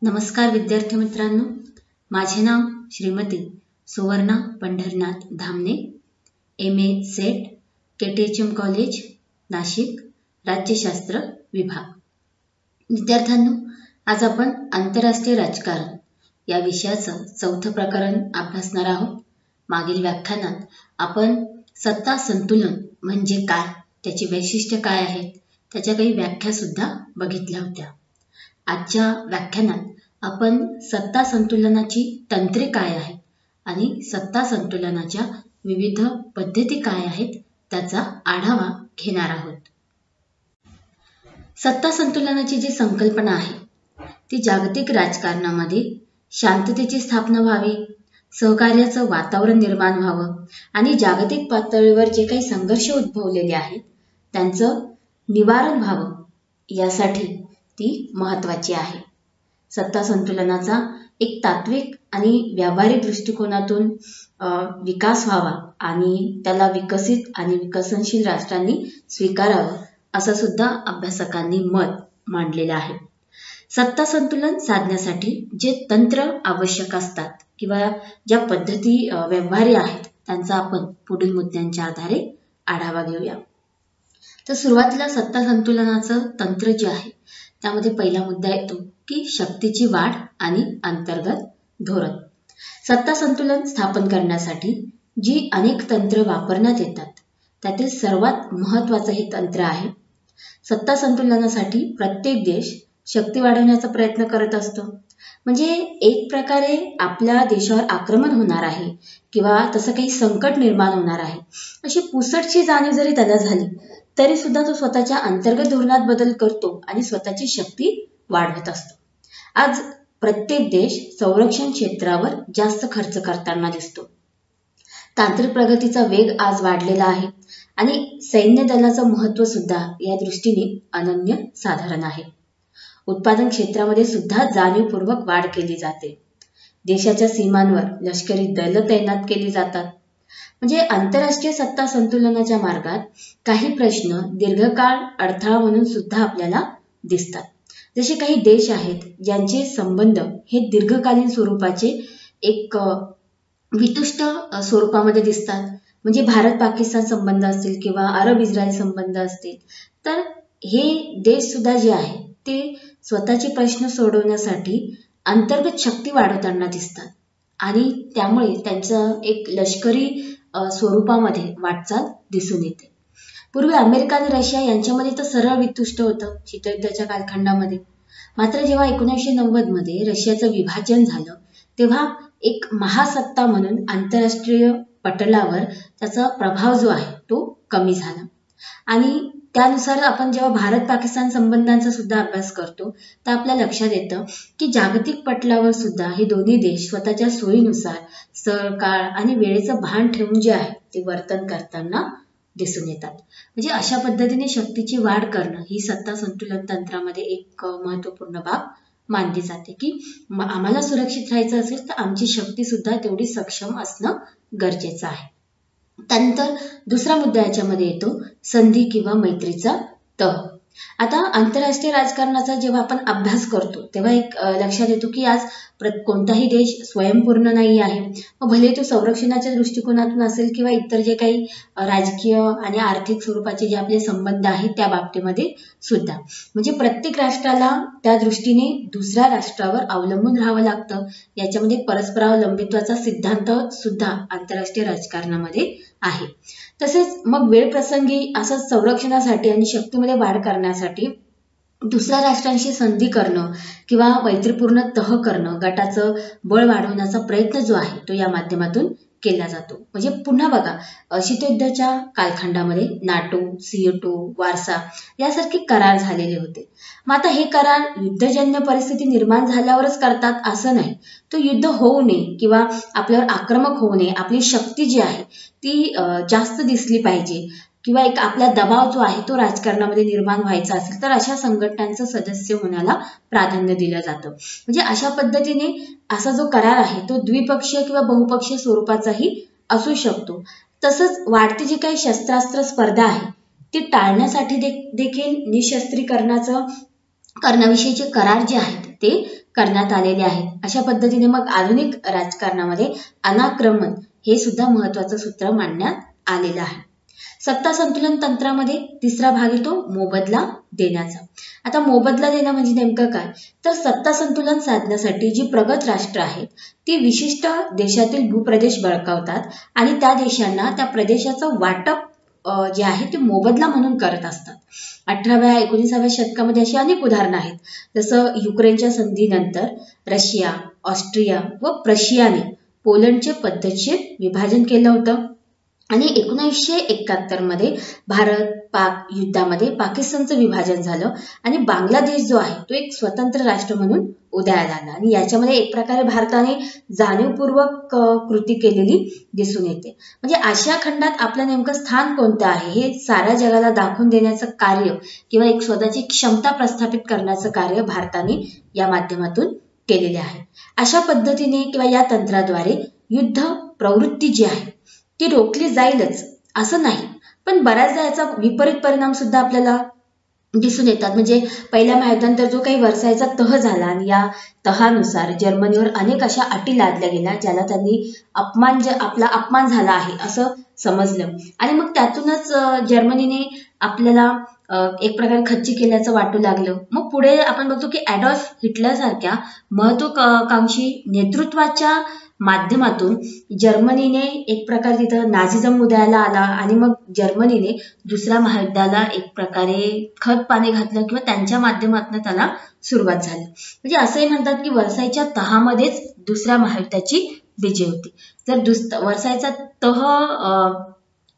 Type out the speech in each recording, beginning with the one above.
नमस्कार विद्यार्थी मित्रांनो, माझे नाव Shrimati Suvarna Pandharinath Dhamane, MA SET, KTHM college Nashik, राज्यशास्त्र विभाग। विद्यार्थ्यांनो, आज आपण आंतरराष्ट्रीय राजकारण या विषयाचं चौथं प्रकरण अभ्यासणार आहोत। मागील व्याख्यानात आपण सत्ता संतुलन म्हणजे काय, त्याची वैशिष्ट्ये काय आहेत, त्याच्या काही व्याख्या सुद्धा बघितल्या होत्या। आजच्या व्याख्यानात आपण सत्ता संतुलनाची तंत्रे काय आहेत आणि सत्ता संतुलनाच्या विविध पद्धती काय आहेत त्याचा आढावा घेणार आहोत। सत्ता संतुलनाची जी संकल्पना आहे ती जागतिक राजकारणामध्ये शांततेची स्थापना व्हावी, सहकार्याचं वातावरण निर्माण व्हावं आणि जागतिक पातळीवर जे काही संघर्ष उद्भवलेले आहेत त्यांचं निवारण व्हावं यासाठी ती महत्त्वाची आहे। सत्ता संतुलनाचा एक तात्विक आणि व्यावहारिक दृष्टिकोनातून विकास व्हावा आणि त्याला विकसित आणि विकसनशील राष्ट्रांनी स्वीकारावं असं सुद्धा अभ्यासकांनी मत मांडलेलं आहे। सत्ता संतुलन साधण्यासाठी जे तंत्र आवश्यक असतात किंवा ज्या पद्धती व्यवहार्य आहेत त्यांचा आपण पुढील मुद्द्यांच्या आधारे आढावा घेऊया। तर सुरुवातीला सत्ता संतुलनाचं तंत्र जे आहे त्यामध्ये पहिला मुद्दा येतो की शक्तीची वाढ आणि अंतर्गत धोरण। सत्ता संतुलन स्थापन करण्यासाठी जी अनेक तंत्र वापरण्यात येतात त्यातील सर्वात महत्त्वाचं हे तंत्र आहे। सत्ता संतुलनासाठी प्रत्येक देश शक्ती वाढवण्याचा प्रयत्न करत असतो। म्हणजे एक प्रकारे आपल्या देशावर आक्रमण होणार आहे किंवा तसं काही संकट निर्माण होणार आहे अशी पुसटशी जाणीव जरी त्याला झाली तरी सुद्धा तो स्वतःच्या अंतर्गत धोरणात बदल करतो आणि स्वतःची शक्ती वाढवत असतो। आज प्रत्येक देश संरक्षण क्षेत्रावर जास्त खर्च करताना दिसतो। तांत्रिक प्रगतीचा वेग आज वाढलेला आहे आणि सैन्य दलाचं महत्त्व सुद्धा या दृष्टीने अनन्य साधारण आहे। उत्पादन क्षेत्रामध्ये सुद्धा जाणीवपूर्वक वाढ केली जाते। देशाच्या सीमांवर लष्करी दल तैनात केली जातात। म्हणजे आंतरराष्ट्रीय सत्ता संतुलनाच्या मार्गात काही प्रश्न दीर्घकाळ अडथळा म्हणून सुद्धा आपल्याला दिसतात। जसे काही देश आहेत ज्यांचे संबंध हे दीर्घकालीन स्वरूपाचे एक वितुष्ट स्वरूपामध्ये दिसतात। म्हणजे भारत पाकिस्तान संबंध असतील किंवा अरब इस्रायल संबंध असतील तर हे देश सुद्धा जे आहे ते स्वतःचे प्रश्न सोडवण्यासाठी अंतर्गत शक्ती वाढवताना दिसतात आणि त्यामुळे त्यांचं एक लष्करी स्वरूपामध्ये वाटचाल दिसून येते। पूर्वी अमेरिका आणि रशिया यांच्यामध्ये तर सरळ वितुष्ट होतं शीतयुद्धाच्या कालखंडामध्ये। मात्र जेव्हा 1990 मध्ये रशियाचं विभाजन झालं तेव्हा एक महासत्ता म्हणून आंतरराष्ट्रीय पटलावर त्याचा प्रभाव जो आहे तो कमी झाला आणि त्यानुसार आपण जेव्हा भारत पाकिस्तान संबंधांचा सुद्धा अभ्यास करतो तर आपल्या लक्षात येतं की जागतिक पटलावर सुद्धा हे दोन्ही देश स्वतःच्या सोयीनुसार स्थळ, काळ आणि वेळेचं भान ठेवून जे आहे ते वर्तन करताना दिसून येतात। म्हणजे अशा पद्धतीने शक्तीची वाढ करणं ही सत्ता संतुलन तंत्रामध्ये एक महत्त्वपूर्ण बाब मानली जाते की आम्हाला सुरक्षित राहायचं असेल तर आमची शक्ती सुद्धा तेवढी सक्षम असणं गरजेचं आहे। त्यानंतर दुसरा मुद्दा याच्यामध्ये येतो संधी किंवा मैत्रीचा तह। आता आंतरराष्ट्रीय राजकारणाचा जेव्हा आपण अभ्यास करतो तेव्हा एक लक्षात येतो की आज कोणताही देश स्वयंपूर्ण नाही आहे। भले तो संरक्षणाच्या दृष्टिकोनातून असेल किंवा इतर जे काही राजकीय आणि आर्थिक स्वरूपाचे जे आपले संबंध आहेत त्या बाबतीमध्ये सुद्धा म्हणजे प्रत्येक राष्ट्राला त्या दृष्टीने दुसऱ्या राष्ट्रावर अवलंबून राहावं लागतं। याच्यामध्ये परस्परावलंबित्वाचा सिद्धांत सुद्धा आंतरराष्ट्रीय राजकारणामध्ये आहे। तसेच मग वेळ प्रसंगी असंच संरक्षणासाठी आणि शक्तीमध्ये वाढ करण्यासाठी दुसऱ्या राष्ट्रांशी संधी करणं किंवा मैत्रीपूर्ण तह करणं, गटाचं बळ वाढवण्याचा प्रयत्न जो आहे तो या माध्यमातून केला जातो। म्हणजे पुन्हा बघा शीतयुद्धाच्या कालखंडामध्ये नाटो, CO2, वार्सा यासारखे करार झालेले होते। मग आता हे करार युद्धजन्य परिस्थिती निर्माण झाल्यावरच करतात असं नाही। तो युद्ध होऊ नये किंवा आपल्यावर आक्रमक होऊ नये, आपली शक्ती जी आहे ती जास्त दिसली पाहिजे किंवा एक आपला दबाव जो आहे तो राजकारणामध्ये निर्माण व्हायचा असेल तर अशा संघटनांचं सदस्य होण्याला प्राधान्य दिलं जातं। म्हणजे अशा पद्धतीने असा जो करार आहे तो द्विपक्षीय किंवा बहुपक्षीय स्वरूपाचाही असू शकतो। तसंच वाढती जी काही शस्त्रास्त्र स्पर्धा आहे ती टाळण्यासाठी देखील निशस्त्रीकरणाचं करण्याविषयीचे करार जे आहेत ते करण्यात आलेले आहेत. अशा पद्धतीने मग आधुनिक राजकारणामध्ये अनाक्रमण हे सुद्धा महत्वाचं सूत्र मांडण्यात आलेलं आहे. सत्ता संतुलन तंत्रामध्ये तिसरा भाग येतो मोबदला देण्याचा. आता मोबदला देणं म्हणजे नेमकं काय, तर सत्ता संतुलन साधण्यासाठी जी प्रगत राष्ट्र आहेत ती विशिष्ट देशातील भूप्रदेश बळकावतात आणि त्या देशांना त्या प्रदेशाचं वाटप जे आहे ते मोबदला म्हणून करत असतात. 18व्या 19व्या शतकामध्ये अशी अनेक उदाहरणं आहेत. जसं युक्रेनच्या संधीनंतर रशिया, ऑस्ट्रिया व प्रशियाने पोलंडचे पद्धतशीर विभाजन केलं होतं आणि 1971 मध्ये भारत पाक युद्धामध्ये पाकिस्तानचं विभाजन झालं आणि बांगलादेश जो आहे तो एक स्वतंत्र राष्ट्र म्हणून उदयाला आला आणि याच्यामध्ये एक प्रकारे भारताने जाणीवपूर्वक कृती केलेली दिसून येते. म्हणजे आशिया खंडात आपलं नेमकं स्थान कोणतं आहे हे साऱ्या जगाला दाखवून देण्याचं कार्य किंवा एक स्वतःची क्षमता प्रस्थापित करण्याचं कार्य भारताने या माध्यमातून केलेले आहे. अशा पद्धतीने किंवा या तंत्राद्वारे युद्ध प्रवृत्ती जी आहे ती रोखली जाईलच असं नाही, पण बऱ्याचदा याचा विपरीत परिणाम सुद्धा आपल्याला दिसून येतात. म्हणजे पहिल्या महायुद्धानंतर जो काही वर्सायचा तह झाला आणि या तहानुसार जर्मनीवर अनेक अशा अटी लादल्या गेल्या ज्याला त्यांनी आपला अपमान झाला आहे असं समजलं आणि मग त्यातूनच जर्मनीने आपल्याला एक प्रकारे खच्ची केल्याचं वाटू लागलं. मग पुढे आपण बघतो की ॲडॉल्फ हिटलर सारख्या महत्वाकांक्षी नेतृत्वाच्या माध्यमातून जर्मनीने एक प्रकारे तिथं नाझिझम उदयाला आला आणि मग जर्मनीने दुसऱ्या महायुद्धाला एक प्रकारे खत पाणी घातलं किंवा त्यांच्या माध्यमातून त्याला सुरुवात झाली. म्हणजे असंही म्हणतात की वर्सायच्या तहामध्येच दुसऱ्या महायुद्धाची विजय होती. जर वर्सायचा तह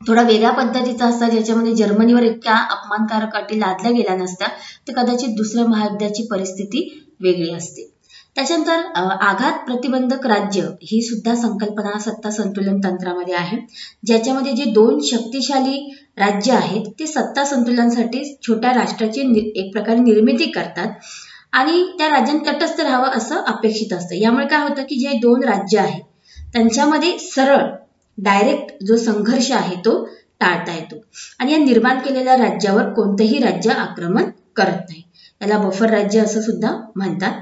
थोडा वेगळ्या पद्धतीचा असता ज्याच्यामध्ये जर्मनीवर इतक्या अपमानकारक अटी लादल्या गेल्या नसत्या तर कदाचित दुसऱ्या महायुद्धाची परिस्थिती वेगळी असते. त्याच्यानंतर आघात प्रतिबंधक राज्य ही सुद्धा संकल्पना सत्ता संतुलन तंत्रामध्ये आहे, ज्याच्यामध्ये जे दोन शक्तिशाली राज्य आहेत ते सत्ता संतुलनासाठी छोट्या राष्ट्राची एक प्रकारे निर्मिती करतात आणि त्या राज्यांनी तटस्थ राहावं असं अपेक्षित असतं. यामुळे काय होतं की जे दोन राज्य आहेत त्यांच्यामध्ये सरळ डायरेक्ट जो संघर्ष आहे तो टाळता येतो आणि या निर्माण केलेल्या राज्यावर कोणतंही राज्य आक्रमण करत नाही. याला बफर राज्य असं सुद्धा म्हणतात.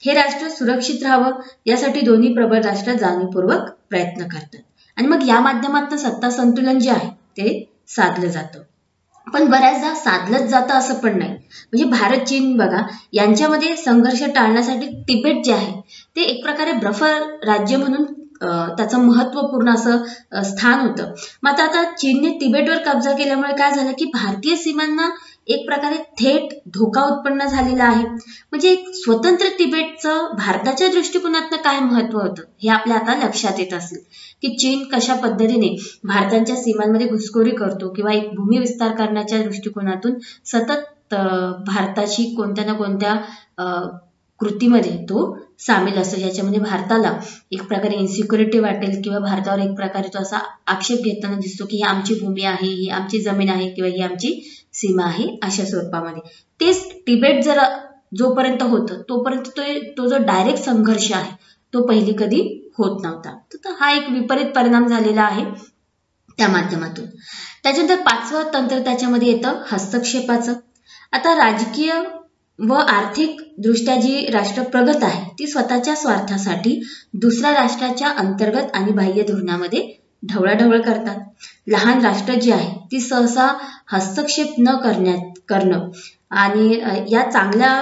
हे राष्ट्र सुरक्षित राहावं यासाठी दोन्ही प्रबळ राष्ट्र जाणीवपूर्वक प्रयत्न करतात आणि मग या माध्यमातून सत्ता संतुलन जे आहे ते साधलं जातं. पण बऱ्याचदा साधलंच जातं असं पण नाही. म्हणजे भारत चीन बघा यांच्यामध्ये संघर्ष टाळण्यासाठी तिबेट जे आहे ते एक प्रकारे बफर राज्य म्हणून त्याचं महत्वपूर्ण असं स्थान होतं. मात्र आता चीनने तिबेटवर कब्जा केल्यामुळे काय झालं की भारतीय सीमांना एक प्रकारे थेट धोका उत्पन्न झालेला आहे. म्हणजे एक स्वतंत्र तिबेटचं भारताच्या दृष्टिकोनातनं काय महत्व होतं हे आपल्या आता लक्षात येत असेल की चीन कशा पद्धतीने भारताच्या सीमांमध्ये घुसखोरी करतो किंवा एक भूमी विस्तार करण्याच्या दृष्टिकोनातून सतत भारताची कोणत्या ना कोणत्या कृतीमध्ये तो सामील असतो, ज्याच्यामध्ये भारताला एक प्रकारे इन्सिक्युरिटी वाटेल किंवा भारतावर एक प्रकारे तो असा आक्षेप घेताना दिसतो की ही आमची भूमी आहे, ही आमची जमीन आहे किंवा ही आमची सीमा आहे अशा स्वरूपामध्ये. तेच तिबेट जर जोपर्यंत होतं तोपर्यंत तो जो डायरेक्ट संघर्ष आहे तो पहिली कधी होत नव्हता. तर हा एक विपरीत परिणाम झालेला आहे त्या माध्यमातून. त्याच्यानंतर पाचवं तंत्र त्याच्यामध्ये येतं हस्तक्षेपाचं. आता राजकीय व आर्थिक दृष्ट्या जी राष्ट्र प्रगत आहे ती स्वतःच्या स्वार्थासाठी दुसऱ्या राष्ट्राच्या अंतर्गत आणि बाह्य धोरणामध्ये ढवळाढवळ करतात. लहान राष्ट्र जी आहे ती सहसा हस्तक्षेप न करणं आणि या चांगल्या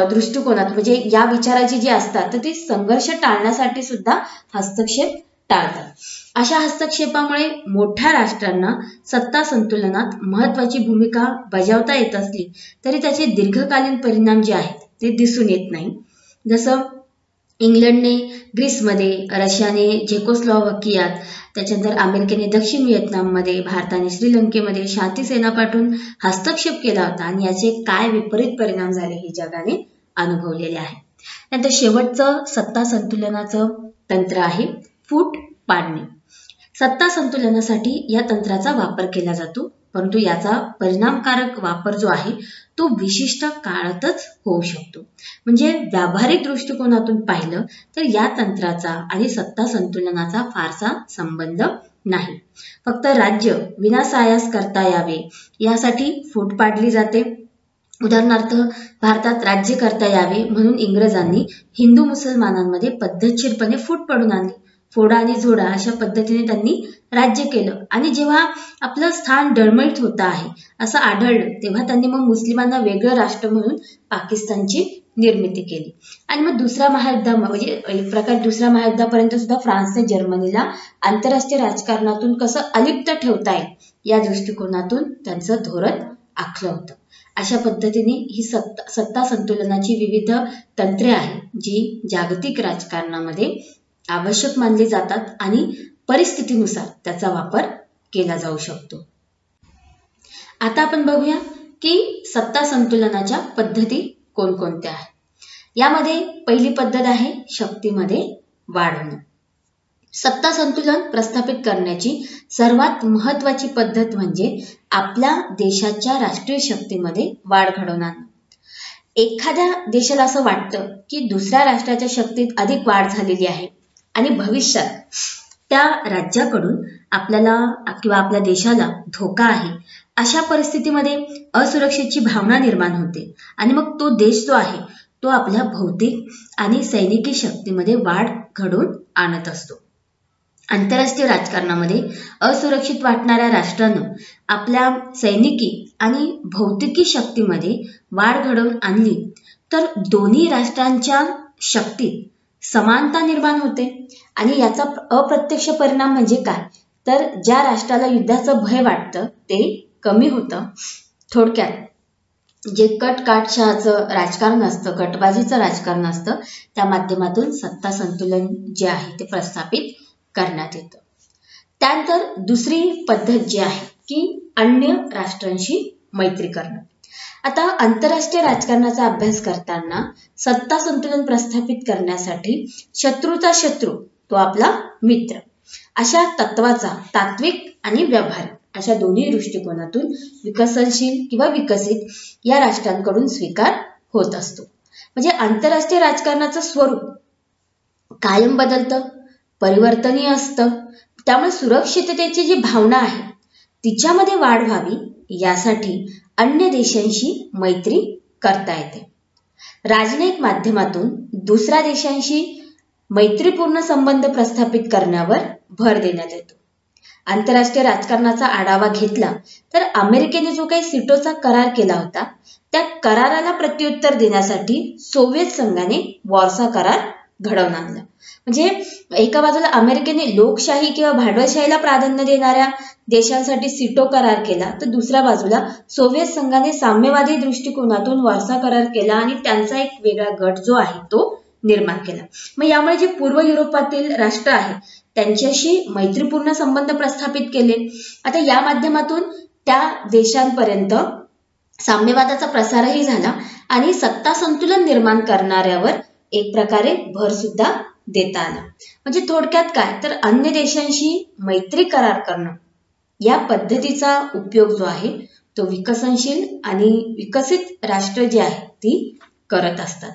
दृष्टिकोनात म्हणजे या विचाराची जी असतात तर ती संघर्ष टाळण्यासाठी सुद्धा हस्तक्षेप टाळतात. अशा हस्तक्षेपामुळे मोठ्या राष्ट्रांना सत्ता संतुलनात महत्वाची भूमिका बजावता येत असली तरी त्याचे दीर्घकालीन परिणाम जे आहेत ते दिसून येत नाही. जसं इंग्लंडने ग्रीसमध्ये, रशियाने झेकोस्लोवाकियात, त्याच्यानंतर अमेरिकेने दक्षिण व्हिएतनाममध्ये, भारताने श्रीलंकेमध्ये शांती सेना पाठवून हस्तक्षेप केला होता आणि याचे काय विपरीत परिणाम झाले हे जगाने अनुभवलेले आहे. नंतर शेवटचं सत्ता संतुलनाचं तंत्र आहे फूट पाडणे. सत्ता संतुलनासाठी या तंत्राचा वापर केला जातो, परंतु याचा परिणामकारक वापर जो आहे तो विशिष्ट काळातच होऊ शकतो. म्हणजे व्यावहारिक दृष्टिकोनातून पाहिलं तर या तंत्राचा आणि सत्ता संतुलनाचा फारसा संबंध नाही. फक्त राज्य विनासायास करता यावे यासाठी फूट पाडली जाते उदाहरणार्थ, भारतात राज्य करता यावे म्हणून इंग्रजांनी हिंदू मुसलमानांमध्ये पद्धतशीरपणे फूट पडून आणली. फोडा आणि झोडा अशा पद्धतीने त्यांनी राज्य केलं आणि जेव्हा आपलं स्थान डळमळीत होत आहे असं आढळलं तेव्हा त्यांनी मग मुस्लिमांना वेगळं राष्ट्र म्हणून पाकिस्तानची निर्मिती केली. आणि मग दुसऱ्या महायुद्धामध्ये एक प्रकारे दुसऱ्या महायुद्धापर्यंत सुद्धा फ्रान्सने जर्मनीला आंतरराष्ट्रीय राजकारणातून कसं अलिप्त ठेवता येईल या दृष्टिकोनातून त्यांचं धोरण आखलं होतं. अशा पद्धतीने ही सत्ता संतुलनाची विविध तंत्रे आहेत जी जागतिक राजकारणामध्ये आवश्यक मानली जातात आणि परिस्थितीनुसार त्याचा वापर केला जाऊ शकतो. आता आपण बघूया की सत्ता संतुलनाच्या पद्धती कोणकोणत्या आहेत. यामध्ये पहिली पद्धत आहे शक्तीमध्ये वाढ होणं. सत्ता संतुलन प्रस्थापित करण्याची सर्वात महत्वाची पद्धत म्हणजे आपल्या देशाच्या राष्ट्रीय शक्तीमध्ये वाढ घडवून आणणं. एखाद्या देशाला असं वाटतं की दुसऱ्या राष्ट्राच्या शक्तीत अधिक वाढ झालेली आहे आणि भविष्यात त्या राज्याकडून आपल्याला किंवा आपल्या देशाला धोका आहे, अशा परिस्थितीमध्ये असुरक्षेची भावना निर्माण होते आणि मग तो देश जो आहे तो आपल्या भौतिक आणि सैनिकी शक्तीमध्ये वाढ घडवून आणत असतो. आंतरराष्ट्रीय राजकारणामध्ये असुरक्षित वाटणाऱ्या राष्ट्रानं आपल्या सैनिकी आणि भौतिकी शक्तीमध्ये वाढ घडवून आणली तर दोन्ही राष्ट्रांच्या शक्तीत समानता निर्माण होते आणि याचा अप्रत्यक्ष परिणाम म्हणजे काय, तर ज्या राष्ट्राला युद्धाचं भय वाटतं ते कमी होतं. थोडक्यात जे कट-काटशहाचं राजकारण असतं, गटबाजीचं राजकारण असतं, त्या माध्यमातून सत्ता संतुलन जे आहे ते प्रस्थापित करण्यात येतं. त्यानंतर दुसरी पद्धत जी आहे की अन्य राष्ट्रांशी मैत्री करणं. आता आंतरराष्ट्रीय राजकारणाचा अभ्यास करताना सत्ता संतुलन प्रस्थापित करण्यासाठी शत्रूचा शत्रू तो आपला मित्र अशा तत्वाचा तात्विक आणि व्यावहारिक अशा दोन्ही दृष्टिकोनातून विकसनशील किंवा विकसित या राष्ट्रांकडून स्वीकार होत असतो. म्हणजे आंतरराष्ट्रीय राजकारणाचं स्वरूप कायम बदलतं, परिवर्तनीय असतं. त्यामुळे सुरक्षिततेची जी भावना आहे तिच्यामध्ये वाढ व्हावी यासाठी अन्य देशांशी मैत्री करता येते. राजनैतिक माध्यमातून दुसऱ्या देशांशी मैत्रीपूर्ण संबंध प्रस्थापित करण्यावर भर देण्यात येतो. आंतरराष्ट्रीय राजकारणाचा आढावा घेतला तर अमेरिकेने जो काही सिटोचा करार केला होता त्या कराराला प्रत्युत्तर देण्यासाठी सोव्हिएत संघाने वॉर्सा करार घडवून आणला. म्हणजे एका बाजूला अमेरिकेने लोकशाही किंवा भांडवलशाहीला प्राधान्य देणाऱ्या देशांसाठी सिटो करार केला तर दुसऱ्या बाजूला सोव्हिएत संघाने साम्यवादी दृष्टिकोनातून वॉर्सा करार केला आणि त्यांचा एक वेगळा गट जो आहे तो निर्माण केला. मग यामुळे जे पूर्व युरोपातील राष्ट्र आहेत त्यांच्याशी मैत्रीपूर्ण संबंध प्रस्थापित केले. आता या माध्यमातून त्या देशांपर्यंत साम्यवादाचा प्रसारही झाला आणि सत्ता संतुलन निर्माण करणाऱ्यावर एक प्रकारे भर सुद्धा देता आला. म्हणजे थोडक्यात काय, तर अन्य देशांशी मैत्री करार करणं या पद्धतीचा उपयोग जो आहे तो विकसनशील आणि विकसित राष्ट्र जे आहे ती करत असतात.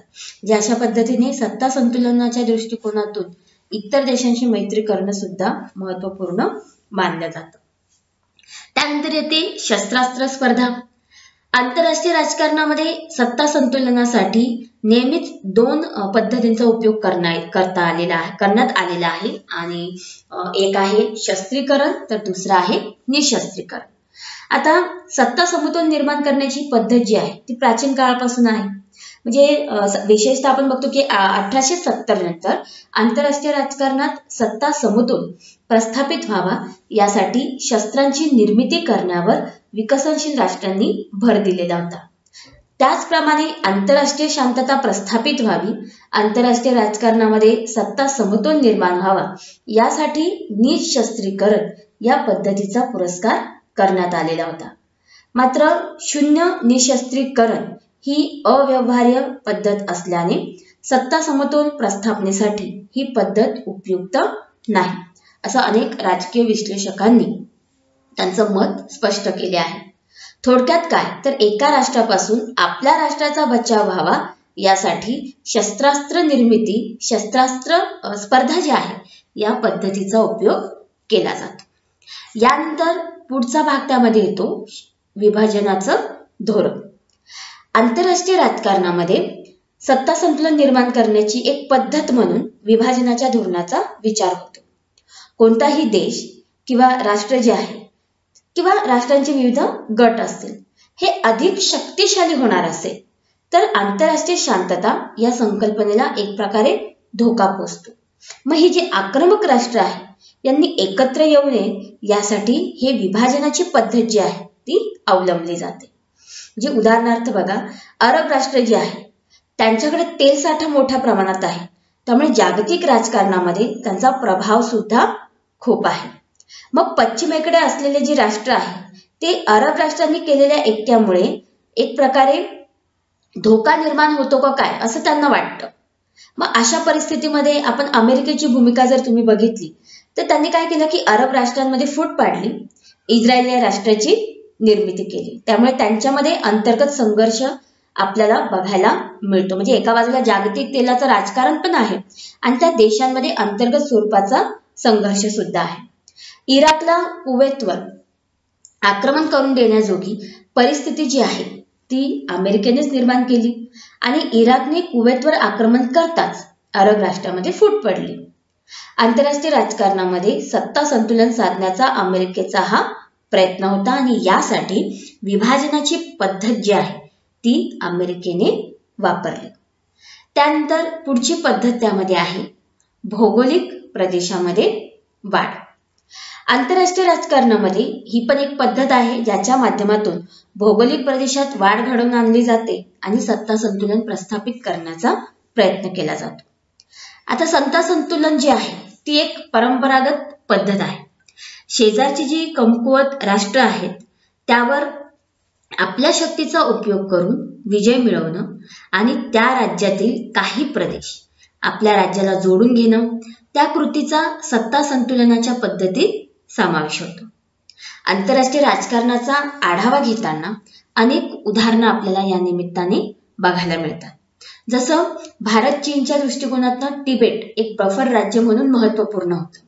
जे अशा पद्धतीने सत्ता संतुलनाच्या दृष्टिकोनातून इतर देशांशी मैत्री करणं सुद्धा महत्वपूर्ण मानलं जातं. त्यानंतर येते शस्त्रास्त्र स्पर्धा. आंतरराष्ट्रीय राजकारणामध्ये सत्ता संतुलनासाठी नेहमीच दोन पद्धतींचा उपयोग करण्यात आलेला आहे आणि एक आहे शस्त्रीकरण तर दुसरा आहे निशस्त्रीकरण. आता सत्ता समतोल निर्माण करण्याची पद्धत जी आहे ती प्राचीन काळापासून आहे. म्हणजे विशेषतः आपण बघतो की 1870 नंतर आंतरराष्ट्रीय राजकारणात सत्ता समतोल प्रस्थापित व्हावा यासाठी शस्त्रांची निर्मिती करण्यावर विकसनशील राष्ट्रांनी भर दिलेला होता. त्याचप्रमाणे आंतरराष्ट्रीय शांतता प्रस्थापित व्हावी, आंतरराष्ट्रीय राजकारणामध्ये सत्ता समतोल निर्माण व्हावा यासाठी निशस्त्रीकरण या पद्धतीचा पुरस्कार करण्यात आलेला होता. मात्र शून्य निशस्त्रीकरण ही अव्यवहार्य पद्धत असल्याने सत्ता समतोल प्रस्थापनेसाठी ही पद्धत उपयुक्त नाही असं अनेक राजकीय विश्लेषकांनी त्यांचं मत स्पष्ट केले आहे. थोडक्यात काय, तर एका राष्ट्रापासून आपल्या राष्ट्राचा बचाव व्हावा यासाठी शस्त्रास्त्र निर्मिती, शस्त्रास्त्र स्पर्धा जी आहे या पद्धतीचा उपयोग केला जातो. यानंतर पुढचा भाग त्यामध्ये येतो विभाजनाचं धोरण. आंतरराष्ट्रीय राजकारणामध्ये सत्ता संतुलन निर्माण करण्याची एक पद्धत म्हणून विभाजनाच्या धोरणाचा विचार होतो. कोणताही देश किंवा राष्ट्र जे आहे किंवा राष्ट्रांचे विविध गट असतील हे अधिक शक्तिशाली होणार असेल तर आंतरराष्ट्रीय शांतता या संकल्पनेला एक प्रकारे धोका पोचतो. मग ही जी आक्रमक राष्ट्र आहे यांनी एकत्र येऊ नये यासाठी हे विभाजनाची पद्धत जी आहे ती अवलंबली जाते. म्हणजे उदाहरणार्थ बघा, अरब राष्ट्र जे आहे त्यांच्याकडे तेल साठा मोठ्या प्रमाणात आहे, त्यामुळे जागतिक राजकारणामध्ये त्यांचा प्रभाव सुद्धा खूप आहे. मग पश्चिमेकडे असलेले जे राष्ट्र आहे ते अरब राष्ट्रांनी केलेल्या एकट्यामुळे एक प्रकारे धोका निर्माण होतो का काय असं त्यांना वाटतं. मग अशा परिस्थितीमध्ये आपण अमेरिकेची भूमिका जर तुम्ही बघितली तर त्यांनी काय केलं की अरब राष्ट्रांमध्ये फूट पाडली, इस्रायल या राष्ट्राची निर्मिती केली. त्यामुळे त्यांच्यामध्ये अंतर्गत संघर्ष आपल्याला बघायला मिळतो. म्हणजे एका बाजूला जागतिक तेलाचं राजकारण पण आहे आणि त्या देशांमध्ये अंतर्गत स्वरूपाचा संघर्ष सुद्धा आहे. इराकला कुवेतवर आक्रमण करून देण्याजोगी परिस्थिती जी आहे ती अमेरिकेनेच निर्माण केली आणि इराकने कुवेतवर आक्रमण करताच अरब राष्ट्रामध्ये फूट पडली. आंतरराष्ट्रीय राजकारणामध्ये सत्ता संतुलन साधण्याचा अमेरिकेचा हा प्रयत्न होता आणि यासाठी विभाजनाची पद्धत जी आहे ती अमेरिकेने वापरली. त्यानंतर पुढची पद्धत त्यामध्ये आहे भौगोलिक प्रदेशामध्ये वाढ. आंतरराष्ट्रीय राजकारणामध्ये ही पण एक पद्धत आहे ज्याच्या माध्यमातून भौगोलिक प्रदेशात वाढ घडवून आणली जाते आणि सत्ता संतुलन प्रस्थापित करण्याचा प्रयत्न केला जातो. आता सत्ता संतुलन जे आहे ती एक परंपरागत पद्धत आहे. शेजारची जी कमकुवत राष्ट्र आहेत त्यावर आपल्या शक्तीचा उपयोग करून विजय मिळवणं आणि त्या राज्यातील काही प्रदेश आपल्या राज्याला जोडून घेणं, त्या कृतीचा सत्ता संतुलनाच्या पद्धतीत समावेश होतो. आंतरराष्ट्रीय राजकारणाचा आढावा घेताना अनेक उदाहरणं आपल्याला या निमित्ताने बघायला मिळतात. जसं भारत चीनच्या दृष्टिकोनातून तिबेट एक बफर राज्य म्हणून महत्वपूर्ण होतं.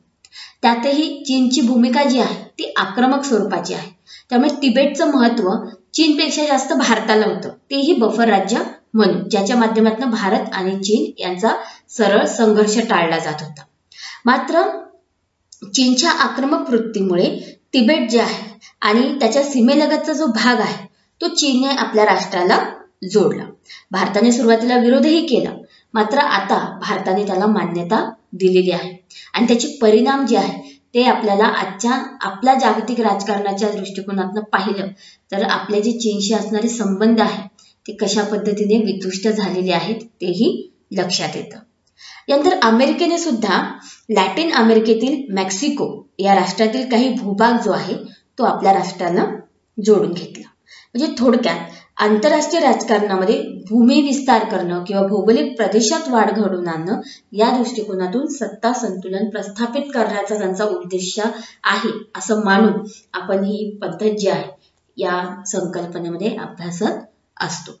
त्यातही चीनची भूमिका जी आहे ती आक्रमक स्वरूपाची आहे. त्यामुळे तिबेटचं महत्व चीनपेक्षा जास्त भारताला होतं, तेही बफर राज्य म्हणून, ज्याच्या माध्यमातून भारत आणि चीन यांचा सरळ संघर्ष टाळला जात होता. मात्र चीनच्या आक्रमक वृत्तीमुळे तिबेट जे आहे आणि त्याच्या सीमेलगतचा जो भाग आहे तो चीनने आपल्या राष्ट्राला जोडला. भारताने सुरुवातीला विरोधही केला, मात्र आता भारताने त्याला मान्यता दिलेली आहे आणि त्याचे परिणाम जे आहे ते आपल्याला आजच्या आपल्या जागतिक राजकारणाच्या दृष्टिकोनातून पाहिलं तर आपले जे चीनशी असणारे संबंध आहेत ते कशा पद्धतीने वितुष्ट झालेले आहेत तेही लक्षात येतं. यानंतर अमेरिकेने सुद्धा लॅटिन अमेरिकेतील मेक्सिको या राष्ट्रातील काही भूभाग जो आहे तो आपल्या राष्ट्राला जोडून घेतला. म्हणजे थोडक्यात आंतरराष्ट्रीय राजकारणामध्ये भूमी विस्तार करणं किंवा भौगोलिक प्रदेशात वाढ घडवून आणणं या दृष्टिकोनातून सत्ता संतुलन प्रस्थापित करण्याचा त्यांचा उद्देश आहे असं मानून आपण ही पद्धत जी आहे या संकल्पनेमध्ये अभ्यासत असतो.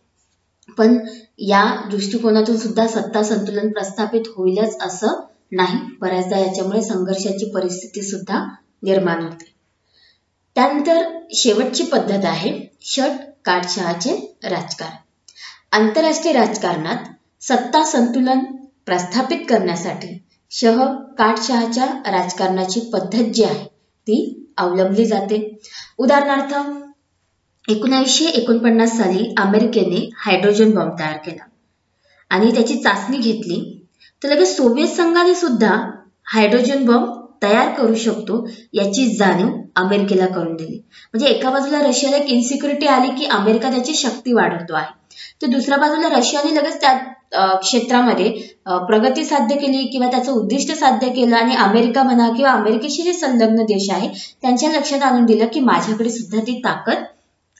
पण या दृष्टिकोनातून सुद्धा सत्ता संतुलन प्रस्थापित होईलच असं नाही, बऱ्याचदा याच्यामुळे संघर्षाची परिस्थिती सुद्धा निर्माण होते. त्यानंतर शेवटची पद्धत आहे षट काटशहाचे राजकारण. आंतरराष्ट्रीय राजकारणात सत्ता संतुलन प्रस्थापित करण्यासाठी शह काटशहाच्या राजकारणाची पद्धत जी आहे ती अवलंबली जाते. उदाहरणार्थ 1949 साली अमेरिकेने हायड्रोजन बॉम्ब तयार केला आणि त्याची चाचणी घेतली तर लगेच सोव्हिएत संघाने सुद्धा हायड्रोजन बॉम्ब तयार करू शकतो याची जाणीव अमेरिकेला करून दिली. म्हणजे एका बाजूला रशियाला एक इन्सिक्युरिटी आली की अमेरिका त्याची शक्ती वाढवतो आहे, तर दुसऱ्या बाजूला रशियाने लगेच त्या क्षेत्रामध्ये प्रगती साध्य केली किंवा त्याचं उद्दिष्ट साध्य केलं आणि अमेरिका म्हणा किंवा अमेरिकेशी जे संलग्न देश आहे त्यांच्या लक्षात आणून दिलं की माझ्याकडे सुद्धा ती ताकद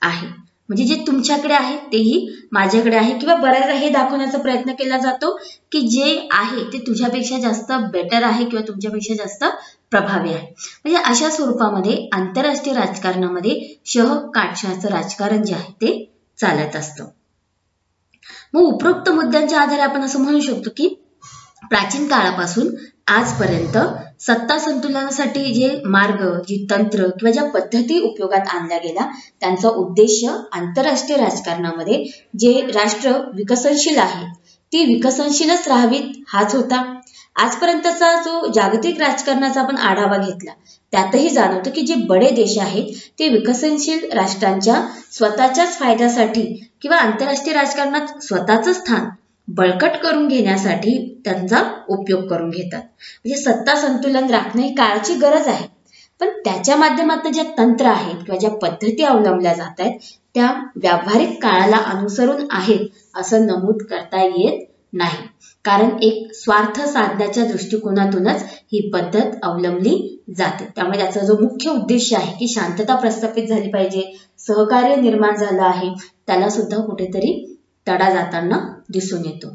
आहे. म्हणजे जे तुमच्याकडे आहे तेही माझ्याकडे आहे किंवा बऱ्याचदा हे दाखवण्याचा प्रयत्न केला जातो की जे आहे ते तुझ्यापेक्षा जास्त बेटर आहे किंवा तुमच्यापेक्षा जास्त प्रभावी आहे. म्हणजे अशा स्वरूपामध्ये आंतरराष्ट्रीय राजकारणामध्ये शह काटशहाचं राजकारण जे आहे ते चालत असतं. मग उपरोक्त मुद्द्यांच्या आधारे आपण असं म्हणू शकतो की प्राचीन काळापासून आजपर्यंत सत्ता संतुलनासाठी जे मार्ग, जी तंत्र किंवा ज्या पद्धती उपयोगात आणल्या गेल्या त्यांचा उद्देश आंतरराष्ट्रीय राजकारणामध्ये जे राष्ट्र विकसनशील आहे ती विकसनशीलच राहावीत हाच होता. आजपर्यंतचा जो जागतिक राजकारणाचा आपण आढावा घेतला त्यातही जाणवतं की जे बडे देश आहेत ते विकसनशील राष्ट्रांच्या स्वतःच्याच फायद्यासाठी किंवा आंतरराष्ट्रीय राजकारणात स्वतःचं स्थान बळकट करून घेण्यासाठी त्यांचा उपयोग करून घेतात. म्हणजे सत्ता संतुलन राखणे ही काळाची गरज आहे, पण त्याच्या माध्यमातून ज्या तंत्र आहेत किंवा ज्या पद्धती अवलंबल्या जात आहेत त्या व्यावहारिक काळाला अनुसरून आहेत असं नमूद करता येत नाही. कारण एक स्वार्थ साधण्याच्या दृष्टिकोनातूनच ही पद्धत अवलंबली जाते. त्यामुळे त्याचा जो मुख्य उद्देश आहे की शांतता प्रस्थापित झाली पाहिजे, सहकार्य निर्माण झालं आहे, त्याला सुद्धा कुठेतरी तडा जाताना दिसून येतो.